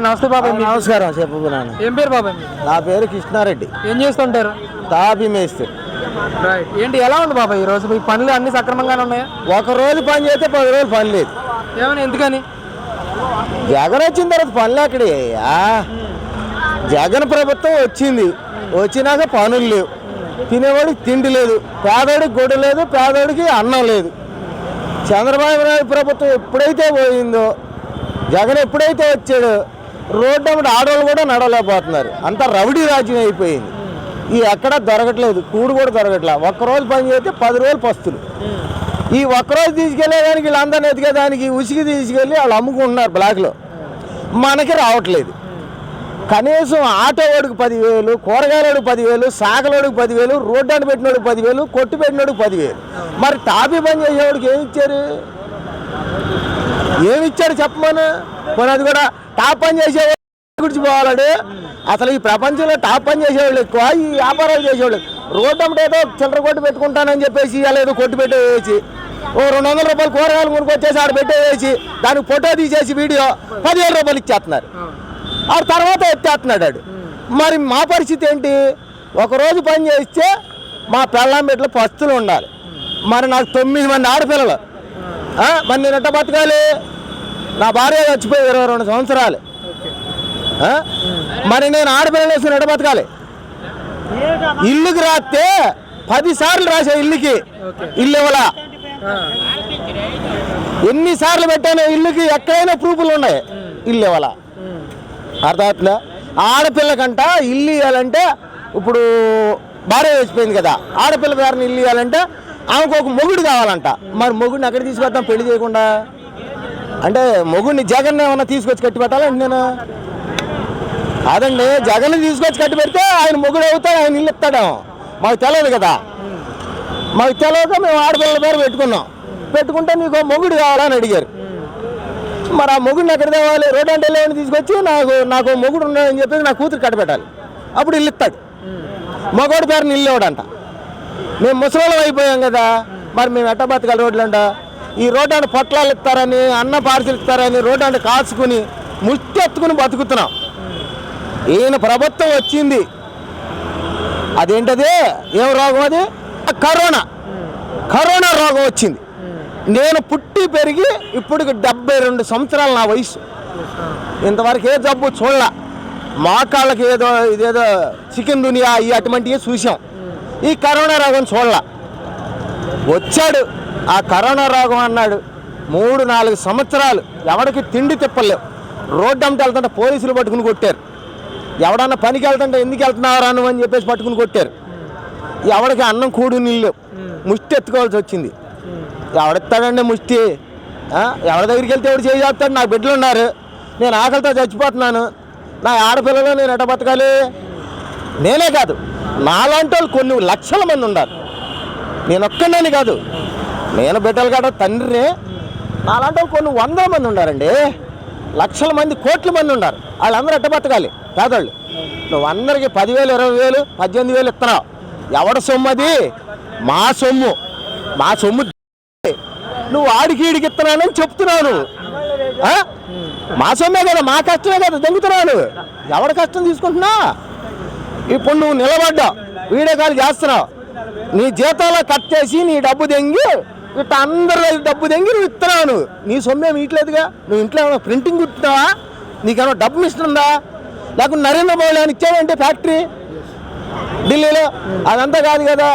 నమస్తే బాబాయ్. నమస్కారం. చెప్పు నాన్న. ఏం పేరు బాబాయ్? నా పేరు కృష్ణారెడ్డి. ఏం చేస్తుంటారు? తాపి మేస్త్రి. రైట్. ఏంటి ఎలా ఉంది బాబాయ్ ఈ రోజు? మీ పనులు అన్ని సక్రమంగానే ఉన్నాయా? ఒక రోజు పని చేస్తే 10 రోజులు పని లేదు. ఏమని? ఎందుకని? జగన్ వచ్చిన తర్వాత పనులు అక్కడే. జగన్ ప్రభుత్వం వచ్చింది, వచ్చినాక పనులు లేవు, తినేవాడికి తిండి లేదు, పేదోడికి గొడ్డు లేదు, పేదోడికి అన్నం లేదు. చంద్రబాబు నాయుడు ప్రభుత్వం ఎప్పుడైతే పోయిందో, జగన్ ఎప్పుడైతే వచ్చాడో రోడ్డు అమ్మటి ఆడవాళ్ళు కూడా నడవలేకపోతున్నారు. అంతా రౌడీ రాజ్యం అయిపోయింది. ఈ ఎక్కడ దొరకట్లేదు, కూడు కూడా దొరకట్లేదు. ఒక్కరోజు పని చేస్తే 10 రోజులు పస్తులు. ఈ ఒక్కరోజు తీసుకెళ్లేదానికి వీళ్ళందరినీ ఎతికేదానికి ఉసిగి తీసుకెళ్ళి వాళ్ళు అమ్ముకుంటున్నారు బ్లాక్లో. మనకి రావట్లేదు. కనీసం ఆటోవాడికి 10,000, కూరగాయలోడికి 10,000, సాగలోడికి 10,000, రోడ్డు అంట పెట్టినోడికి 10,000, కొట్టు పెట్టినోడికి 10,000. మరి టాపీ పని చేసేవాడికి ఏమి ఇచ్చారు? ఏమిచ్చాడు చెప్పమను. మరి అది కూడా టాప్ పని చేసేవాడు గురించి పోవాలండి. అసలు ఈ ప్రపంచంలో టాప్ పని చేసేవాళ్ళు ఎక్కువ, ఈ వ్యాపారాలు చేసేవాళ్ళు. రోడ్డు అమ్మట ఏదో చిల్లర కొట్టు పెట్టుకుంటానని చెప్పేసి ఇలా ఏదో కొట్టు పెట్టేసి ఓ 200 రూపాయలు కూరగాయలు కొనుక్కొచ్చేసి ఆడ పెట్టేసి దానికి ఫోటో తీసేసి వీడియో 10,000 రూపాయలు ఇచ్చేస్తున్నారు. ఆ తర్వాత ఎత్తేస్తున్నాడు ఆడు. మరి మా పరిస్థితి ఏంటి? ఒకరోజు పని చేస్తే మా పెళ్ళాం బిడ్డలు పస్తులు ఉండాలి. మరి నాకు 9 మంది ఆడపిల్లలు. మరి నేను ఎట్ట బతకాలి? నా భార్య చచ్చిపోయి 22 సంవత్సరాలు. మరి నేను ఆడపిల్లలు వేసుకుని ఎట్ట బతకాలి? ఇల్లుకి రాస్తే 10 సార్లు రాసే ఇల్లుకి ఇల్లు ఇవ్వలా. ఎన్నిసార్లు పెట్టాను ఇల్లుకి, ఎక్కడైనా ప్రూఫ్లు ఉన్నాయి, ఇల్లు ఇవ్వాలా. అర్థమవుతుందా? ఆడపిల్లకంట ఇల్లు ఇవ్వాలంటే, ఇప్పుడు భార్య చచ్చిపోయింది కదా, ఆడపిల్ల గారిని ఇల్లు ఇవ్వాలంటే ఆమెకు ఒక మొగుడు కావాలంట. మరి మొగుడిని ఎక్కడ తీసుకొద్దాం పెళ్లి చేయకుండా? అంటే మొగుడిని జగన్ ఏమన్నా తీసుకొచ్చి కట్టి పెట్టాలంటే నేను అదండి. జగన్ తీసుకొచ్చి కట్టి పెడితే ఆయన మొగుడు అవుతాడు, ఆయన ఇల్లు ఇస్తాడు. మాకు తెలియదు కదా. మాకు తెలియక మేము ఆడపిల్లల పేరు పెట్టుకుంటే నీకు మొగుడు కావాలని అడిగారు. మరి ఆ మొగుడిని ఎక్కడ తేవాలి? రోడ్డు అంటే వెళ్ళేవాడిని తీసుకొచ్చి నాకు మొగుడు ఉన్నాడని చెప్పేసి నా కూతురు కట్టబెట్టాలి. అప్పుడు ఇల్లు ఇస్తాడు. మగోడి పేరుని ఇల్లు ఇవ్వడంట. మేము ముసలోళ్ళం అయిపోయాం కదా, మరి మేము ఎట్ట బతకాలి? రోడ్లు అంట ఈ రోడ్డు అంటే పొట్లాలు ఇస్తారని, అన్న పార్సిల్ ఇస్తారని రోడ్డు అంటే కాచుకుని ముష్టి ఎత్తుకుని బతుకుతున్నాం. ఈయన ప్రభుత్వం వచ్చింది, అదేంటది? ఏం రోగం అది? కరోనా రోగం వచ్చింది. నేను పుట్టి పెరిగి ఇప్పటికి 72 సంవత్సరాలు నా వయసు. ఇంతవరకు ఏ జబ్బు చూడలే. మోకాళ్ళకి ఇదేదో చికెన్ దునియా అటువంటివి చూసాం. ఈ కరోనా రోగం చూడలే. వచ్చాడు ఆ కరోనా రోగం అన్నాడు. 3-4 సంవత్సరాలు ఎవరికి తిండి తిప్పలేవు. రోడ్డు అమ్మట వెళ్తుంటే పోలీసులు పట్టుకుని కొట్టారు. ఎవడన్నా పనికి వెళ్తుంటే ఎందుకు వెళ్తున్నారా నువ్వు అని చెప్పేసి పట్టుకుని కొట్టారు. ఎవడికి అన్నం కూడు నీళ్ళు ముష్టి ఎత్తుకోవాల్సి వచ్చింది. ఎవడెత్తాడండి ముష్టి? ఎవరి దగ్గరికి వెళ్తే ఎవడు చేస్తాడు? నాకు బిడ్డలు ఉన్నారు, నేను ఆకలితో చచ్చిపోతున్నాను. నా ఆడపిల్లలు నేను ఎట్ట బతకాలి? నేనే కాదు, నాలాంటి వాళ్ళు కొన్ని లక్షల మంది ఉన్నారు. నేను ఒక్కడని కాదు, నేను బిడ్డలు కాదు తండ్రిని. నాలాంటి వాళ్ళు కొన్ని 100 మంది ఉన్నారండి. లక్షల మంది, కోట్ల మంది ఉన్నారు. వాళ్ళందరూ ఎట్ట బతకాలి? పేదవాళ్ళు. నువ్వు అందరికి 10,000, 20,000, 18,000 ఇస్తున్నావు. ఎవడ సొమ్ము అది? మా సొమ్ము. నువ్వు ఆడికి ఈడికి ఇస్తున్నానని చెప్తున్నాను. మా సొమ్మే కదా, మా కష్టమే కదా దొంగతున్నాను. ఎవడ కష్టం తీసుకుంటున్నా? ఇప్పుడు నువ్వు నిలబడ్డా వీడియో కాల్ చేస్తున్నావు, నీ జీతంలో కట్ చేసి నీ డబ్బు దెంగి ఇట్లా అందరూ డబ్బు దెంగి నువ్వు ఇస్తున్నావు. నువ్వు నీ సొమ్మేమి ఇట్లేదుగా. నువ్వు ఇంట్లో ఏమైనా ప్రింటింగ్ కుట్టున్నావా? నీకేమైనా డబ్బు ఇస్తుందా? లేకపోతే నరేంద్ర మోడీ అని ఇచ్చావంటే ఫ్యాక్టరీ ఢిల్లీలో? అదంతా కాదు కదా.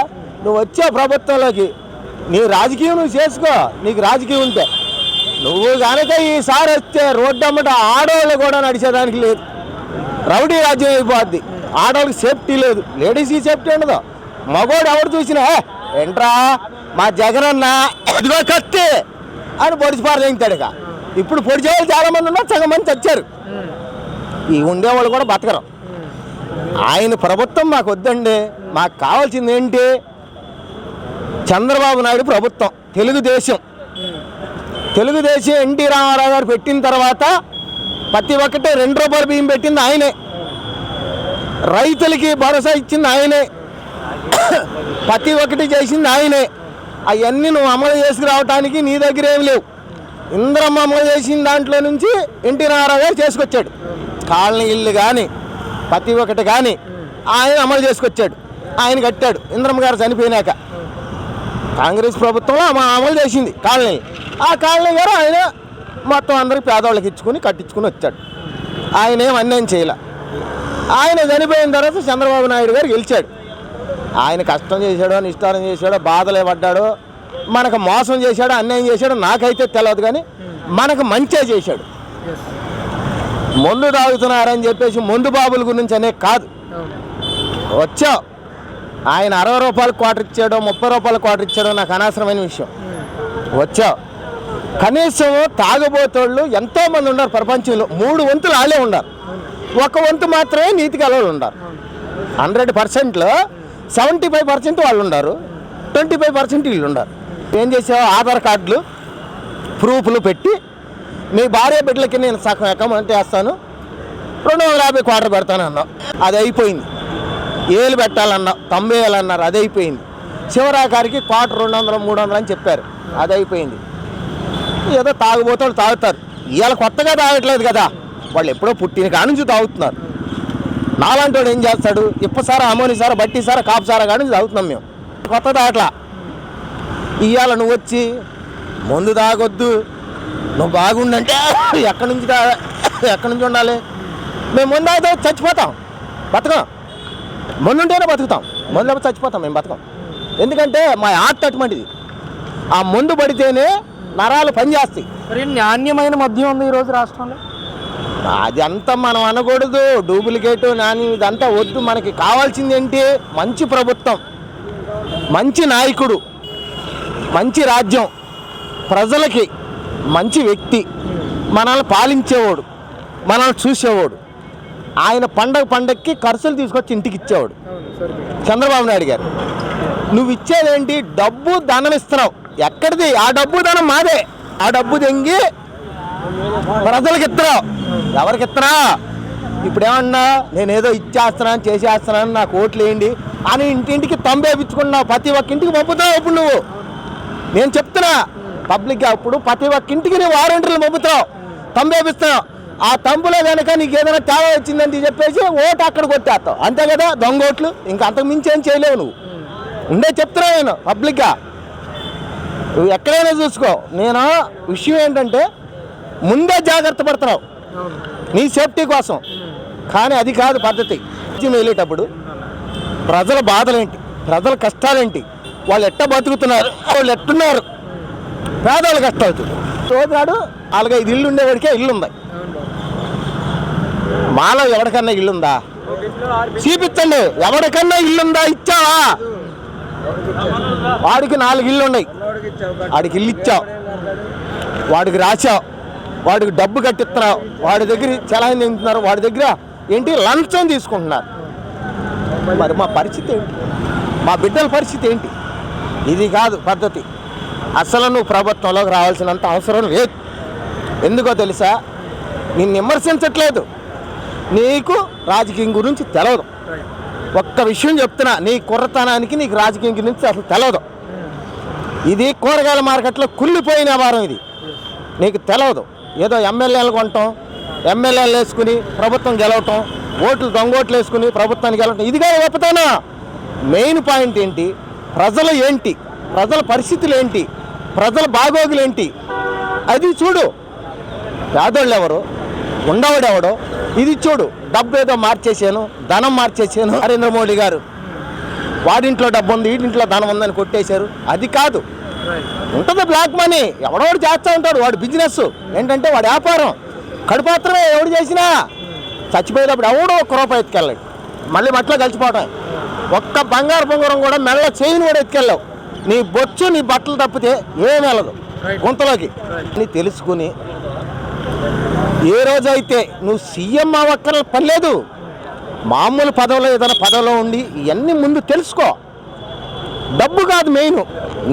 నువ్వు వచ్చావు ప్రభుత్వంలోకి, నీ రాజకీయం నువ్వు చేసుకో. నీకు రాజకీయం ఉంటే నువ్వు కనుక ఈసారి వస్తే రోడ్డు అమ్మట ఆడవాళ్ళు కూడా నడిచేదానికి లేదు. రౌడీ రాజ్యం అయిపోద్ది. ఆడవాళ్ళకి సేఫ్టీ లేదు, లేడీస్కి సేఫ్టీ ఉండదు. మగోడు ఎవడు చూసినా ఏంట్రా మా జగనన్న ఇదిగో కత్తి అని పొడిచిపారు తెంగుతాడు. ఇక ఇప్పుడు పొడిచేవాళ్ళు చాలామంది ఉన్నారు, సగం మంది చచ్చారు. ఈ ఉండేవాళ్ళు కూడా బతకరు. ఆయన ప్రభుత్వం మాకు వద్దండి. మాకు కావాల్సింది ఏంటి? చంద్రబాబు నాయుడు ప్రభుత్వం, తెలుగుదేశం ఎన్టీ రామారావు గారు పెట్టిన తర్వాత ప్రతి ఒక్కటే 2 రూపాయల బియ్యం పెట్టింది ఆయనే. రైతులకి భరోసా ఇచ్చింది ఆయనే. ప్రతి ఒక్కటి చేసింది ఆయనే. అవన్నీ నువ్వు అమలు చేసుకురావడానికి నీ దగ్గర ఏమి లేవు. ఇంద్రమ్మ అమలు చేసిన దాంట్లో నుంచి ఎన్టీ రామారావు గారు చేసుకొచ్చాడు. కాలనీ ఇల్లు కానీ ప్రతి ఒక్కటి కానీ ఆయన అమలు చేసుకొచ్చాడు. ఆయన కట్టాడు ఇంద్రమ్మ గారు చనిపోయినాక. కాంగ్రెస్ ప్రభుత్వంలో అమలు చేసింది కాలనీ. ఆ కాలనీ గారు ఆయన మొత్తం అందరికి పేదవాళ్ళకి ఇచ్చుకుని కట్టించుకుని వచ్చాడు. ఆయన ఏం అన్యాయం చేయలే. ఆయన చనిపోయిన తర్వాత చంద్రబాబు నాయుడు గారు గెలిచాడు. ఆయన కష్టం చేశాడో నిష్ఠారం చేశాడో బాధలే పడ్డాడో మనకు మోసం చేశాడో అన్యాయం చేశాడో నాకైతే తెలియదు, కానీ మనకు మంచే చేశాడు. మందు తాగుతున్నారని చెప్పేసి మందు బాబుల గురించి అనే కాదు. వచ్చావు ఆయన 60 రూపాయలు క్వార్టర్ ఇచ్చాడో 30 రూపాయలు క్వార్టర్ ఇచ్చాడో నాకు అనవసరమైన విషయం. వచ్చావు కనీసం తాగుబోతోళ్ళు ఎంతోమంది ఉన్నారు ప్రపంచంలో. 3 వంతులు వాళ్ళే ఉన్నారు, 1 వంతు మాత్రమే నీతికి అలవాళ్ళు ఉన్నారు. 100%లో 75% వాళ్ళు ఉన్నారు, 25% వీళ్ళు ఉన్నారు. ఏం చేసావు? ఆధార్ కార్డులు ప్రూఫ్లు పెట్టి మీ భార్య బిడ్డలకి నేను సగం అకౌంట్ వేస్తాను 250 క్వార్టర్ పెడతాను అన్నావు. అది అయిపోయింది. ఏళ్ళు పెట్టాలన్నావు, 90 వేలు అన్నారు, అది అయిపోయింది. చివరాకారికి క్వార్టర్ 200 300 అని చెప్పారు, అది అయిపోయింది. ఏదో తాగుబోతాడు తాగుతారు. ఇవాళ కొత్తగా తాగట్లేదు కదా, వాళ్ళు ఎప్పుడో పుట్టిన కానుంచి తాగుతున్నారు. నాలాంటి వాడు ఏం చేస్తాడు? ఇప్పసారా అమోనిసారా బట్టిసారా కాపుసారా కానుంచి తాగుతున్నాం మేము, కొత్త తాగట్లా. ఇవాళ నువ్వు వచ్చి మందు తాగొద్దు నువ్వు బాగుండంటే ఎక్కడి నుంచి ఉండాలి? మేము ముందు తాగితే చచ్చిపోతాం, బతకం. మందు ఉంటేనే బతుకుతాం, మందు లేకపోతే చచ్చిపోతాం. మేము బతకం. ఎందుకంటే మా ఆర్ట్ అటువంటిది. ఆ మందు పడితేనే నరాలు పనిచేస్తాయి. మరి నాణ్యమైన మద్యం ఉంది ఈరోజు రాష్ట్రంలో. అది అంతా మనం అనకూడదు, డూప్లికేట్ నాణ్యం ఇదంతా వద్దు. మనకి కావాల్సింది ఏంటి? మంచి ప్రభుత్వం, మంచి నాయకుడు, మంచి రాజ్యం, ప్రజలకి మంచి వ్యక్తి, మనల్ని పాలించేవాడు, మనల్ని చూసేవాడు. ఆయన పండగకి ఖర్చులు తీసుకొచ్చి ఇంటికి ఇచ్చేవాడు చంద్రబాబు నాయుడు గారు. నువ్వు ఇచ్చేదేంటి? డబ్బు ధనం ఇస్తున్నావు. ఎక్కడిది? ఆ డబ్బు ధనం మాదే. ఆ డబ్బు తెంగి ప్రజలకు ఇస్తున్నావు. ఎవరికి ఇస్తున్నా? ఇప్పుడు ఏమన్నా నేనేదో ఇచ్చేస్తున్నాను చేసేస్తున్నాను నాకు ఓట్లు వేయండి అని ఇంటింటికి తంబేపించుకున్నావు. ప్రతి ఒక్క ఇంటికి పంపుతావు. ఇప్పుడు నువ్వు నేను చెప్తున్నా పబ్లిక్గా, అప్పుడు ప్రతి ఒక్క ఇంటికి నువ్వు వారంటీలు పంపుతావు, తంబేపిస్తున్నావు. ఆ తంపులో కనుక నీకు ఏదైనా తేడా వచ్చిందని చెప్పేసి ఓటు అక్కడ కొట్టేస్తావు, అంతే కదా? దొంగ ఓట్లు. ఇంకా అంతకు మించి ఏం చేయలేవు నువ్వు. ఉండే చెప్తున్నావు నేను పబ్లిక్గా, నువ్వు ఎక్కడైనా చూసుకో. నేను విషయం ఏంటంటే ముందే జాగ్రత్త పడుతున్నావు నీ సేఫ్టీ కోసం, కానీ అది కాదు పద్ధతి. వెళ్ళేటప్పుడు ప్రజల బాధలేంటి, ప్రజల కష్టాలేంటి, వాళ్ళు ఎట్ట బతుకుతున్నారు, వాళ్ళు ఎట్టున్నారు, పేదవాళ్ళు కష్టమవుతుంది. తోదాడు 4-5 ఇల్లు ఉండేవాడికే ఇల్లు ఉంది. మాలో ఎవరికన్నా ఇల్లుందా? చూపించండి. ఎవరికన్నా ఇల్లుందా? ఇచ్చావా? వాడికి 4 ఇల్లు ఉన్నాయి, వాడికి ఇల్లు ఇచ్చావు, వాడికి రాచావు, వాడికి డబ్బు కట్టిస్తున్నావు, వాడి దగ్గర చలాయి తింటున్నారు, వాడి దగ్గర ఏంటి లంచం తీసుకుంటున్నారు. మరి మా పరిస్థితి ఏంటి? మా బిడ్డల పరిస్థితి ఏంటి? ఇది కాదు పద్ధతి. అసలు నువ్వు ప్రభుత్వంలోకి రావాల్సినంత అవసరం లేదు. ఎందుకో తెలుసా? నేను విమర్శించట్లేదు, నీకు రాజకీయం గురించి తెలియదు. ఒక్క విషయం చెప్తున్నా, నీ కుర్రతనానికి నీకు రాజకీయం గురించి అసలు తెలియదు. ఇది కూరగాయల మార్కెట్లో కుళ్ళిపోయిన వ్యాపారం. ఇది నీకు తెలియదు. ఏదో ఎమ్మెల్యేలు కొనటం, ఎమ్మెల్యేలు వేసుకుని ప్రభుత్వం గెలవటం, ఓట్లు దొంగోట్లు వేసుకుని ప్రభుత్వానికి గెలవటం, ఇది కాదు గొప్పతనం. మెయిన్ పాయింట్ ఏంటి? ప్రజలు ఏంటి, ప్రజల పరిస్థితులు ఏంటి, ప్రజల బాగోగులు ఏంటి, అది చూడు. పేదోళ్ళు ఎవరు, ఉండవాడు ఎవడో, ఇది చూడు. డబ్బు ఏదో మార్చేసాను, ధనం మార్చేసాను. నరేంద్ర మోడీ గారు వాడింట్లో డబ్బు ఉంది, వీడింట్లో ధనం ఉందని కొట్టేశారు. అది కాదు. ఉంటుంది బ్లాక్ మనీ, ఎవడోడు చేస్తూ ఉంటాడు. వాడు బిజినెస్ ఏంటంటే వాడి వ్యాపారం, కడుపాత్రమే. ఎవడు చేసినా చచ్చిపోయేటప్పుడు ఎవడో 1 రూపాయి ఎత్తుకెళ్ళాడు, మళ్ళీ మట్లో కలిసిపోవటం. ఒక్క బంగారు బొంగరం కూడా మెల్ల చేయని కూడా ఎత్తుకెళ్ళావు. నీ బొచ్చు నీ బట్టలు తప్పితే ఏం వెళ్ళదు గుంతలోకి. నీ తెలుసుకుని ఏ రోజైతే నువ్వు సీఎం అవ్వక్కర పని లేదు, మామూలు పదవిలో ఏదైనా పదవిలో ఉండి ఇవన్నీ ముందు తెలుసుకో. డబ్బు కాదు మెయిన్.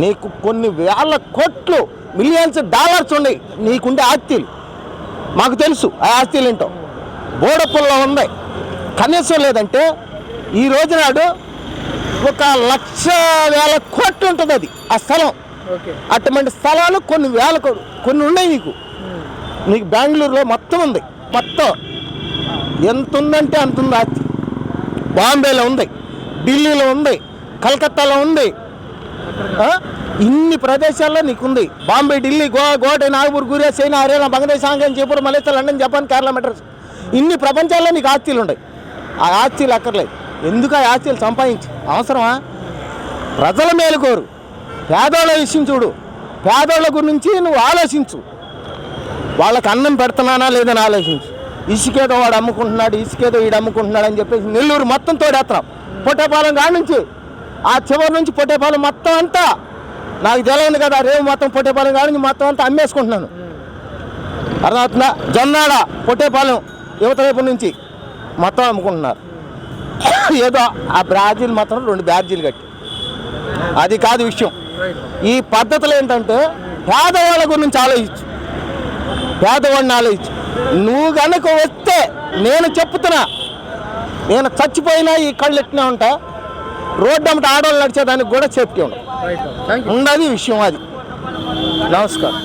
నీకు కొన్ని వేల కోట్లు మిలియన్స్ డాలర్స్ ఉన్నాయి నీకుండే ఆస్తిలు. మాకు తెలుసు ఆ ఆస్తిలు ఏంటో. బోడపుల్లో ఉంది, కనీసం లేదంటే ఈ రోజు నాడు 1,00,000 కోట్లు ఉంటుంది అది ఆ స్థలం. అటువంటి స్థలాలు కొన్ని వేల కొన్ని ఉన్నాయి నీకు. నీకు బెంగళూరులో మొత్తం ఉంది. మొత్తం ఎంత ఉందంటే అంత ఉంది ఆస్తి. బాంబేలో ఉంది, ఢిల్లీలో ఉంది, కలకత్తాలో ఉంది, ఇన్ని ప్రదేశాల్లో నీకుంది. బాంబే, ఢిల్లీ, గోవా, గోవా, నాగపూర్, గురియా, China, Haryana, Bangladesh, Hong Kong, Jaipur, Malaysia, London, Japan, Kerala, Madras, ఇన్ని ప్రపంచాల్లో నీకు ఆస్తులు ఉన్నాయి. ఆ ఆస్తులు అక్కర్లేదు. ఎందుకు ఆ ఆస్తులు సంపాదించి అవసరమా? ప్రజల మేలు కోరు, పేదోళ్ళ విషయం చూడు, పేదోళ్ళ గురించి నువ్వు ఆలోచించు. వాళ్ళకి అన్నం పెడుతున్నానా లేదని ఆలోచించు. ఇసుకేదో వాడు అమ్ముకుంటున్నాడు, ఇసుకేదో వీడు అమ్ముకుంటున్నాడు అని చెప్పేసి నెల్లూరు మొత్తం తోడేస్తాం. పొట్టేపాలెం కాడి నుంచి ఆ చివరి నుంచి పొట్టేపాలెం మొత్తం అంతా నాకు తెలియదు కదా, రేవు మొత్తం పొట్టేపాలెం కాడి నుంచి మొత్తం అంతా అమ్మేసుకుంటున్నాను. అర్థమవుతుందా? జొన్నాడ, పొట్టేపాలెం యువత వైపు నుంచి మొత్తం అమ్ముకుంటున్నారు. ఏదో ఆ బ్యాడ్జీలు మాత్రం 2 బ్యాడ్జీలు కట్టి, అది కాదు విషయం. ఈ పద్ధతులు ఏంటంటే పేదవాళ్ళ గురించి ఆలోచించు, పేదవాడిని ఆలోచించు. నువ్వు కనుక వస్తే నేను చెప్తున్నా, నేను చచ్చిపోయినా ఈ కళ్ళు ఎట్టినా ఉంటా. రోడ్డు అమ్మట ఆడవాళ్ళు నడిచేదానికి కూడా సేఫ్టీ ఉండదు. విషయం అది. నమస్కారం.